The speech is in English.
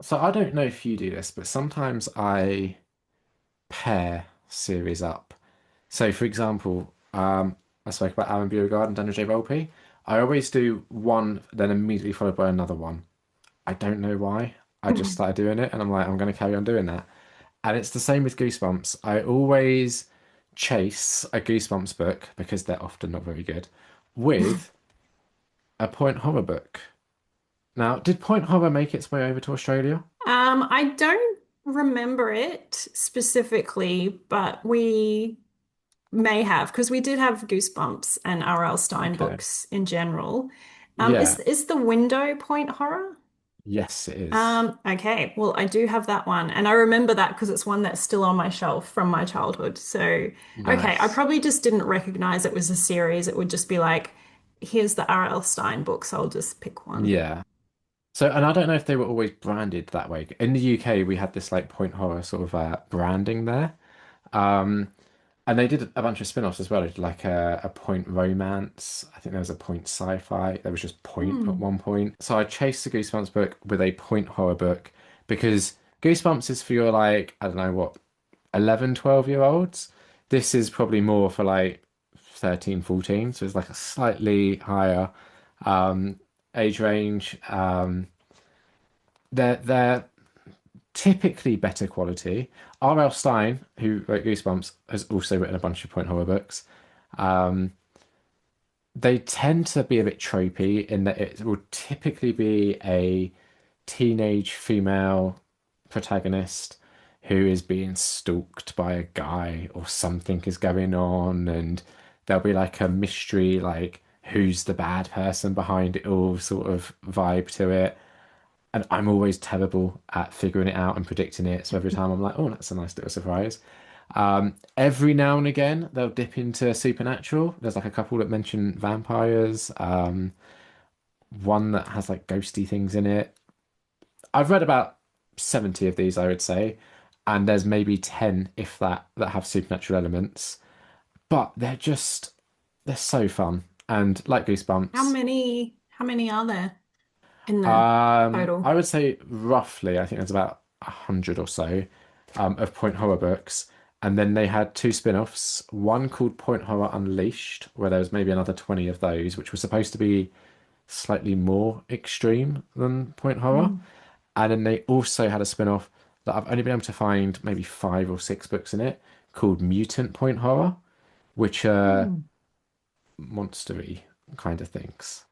So I don't know if you do this, but sometimes I pair series up. So for example, I spoke about Alan Beauregard and Daniel J. Volpe. I always do one, then immediately followed by another one. I don't know why. I just started doing it, and I'm like, I'm going to carry on doing that. And it's the same with Goosebumps. I always chase a Goosebumps book because they're often not very good with a Point Horror book. Now, did Point Horror make its way over to Australia? I don't remember it specifically, but we may have because we did have Goosebumps and R.L. Stein Okay. books in general. Is Yeah. is the Window Point Horror? Yes, it is. Okay. Well, I do have that one, and I remember that because it's one that's still on my shelf from my childhood. So, okay, I Nice. probably just didn't recognize it was a series. It would just be like, here's the R.L. Stein book, so I'll just pick one. Yeah. So, and I don't know if they were always branded that way. In the UK, we had this like Point Horror sort of branding there. Um, and they did a bunch of spin-offs as well. They did like a Point Romance. I think there was a Point Sci-Fi. There was just Point at Hmm. one point. So I chased the Goosebumps book with a Point Horror book because Goosebumps is for your like, I don't know what, 11, 12 year olds. This is probably more for like 13, 14. So it's like a slightly higher um, age range. They're typically better quality. R.L. Stein, who wrote Goosebumps, has also written a bunch of point horror books. Um, they tend to be a bit tropey in that it will typically be a teenage female protagonist who is being stalked by a guy or something is going on, and there'll be like a mystery, like who's the bad person behind it all sort of vibe to it. And I'm always terrible at figuring it out and predicting it. So every time I'm like, oh, that's a nice little surprise. Every now and again, they'll dip into supernatural. There's like a couple that mention vampires, one that has like ghosty things in it. I've read about 70 of these, I would say, and there's maybe 10, if that, that have supernatural elements. But they're so fun. And like How Goosebumps, many how many are there in the I total? would say roughly, I think there's about 100 or so of Point Horror books. And then they had two spin-offs, one called Point Horror Unleashed, where there was maybe another 20 of those, which was supposed to be slightly more extreme than Point Horror. Mm. And then they also had a spin-off that I've only been able to find maybe 5 or 6 books in it called Mutant Point Horror, which are Hmm. monstery kind of things.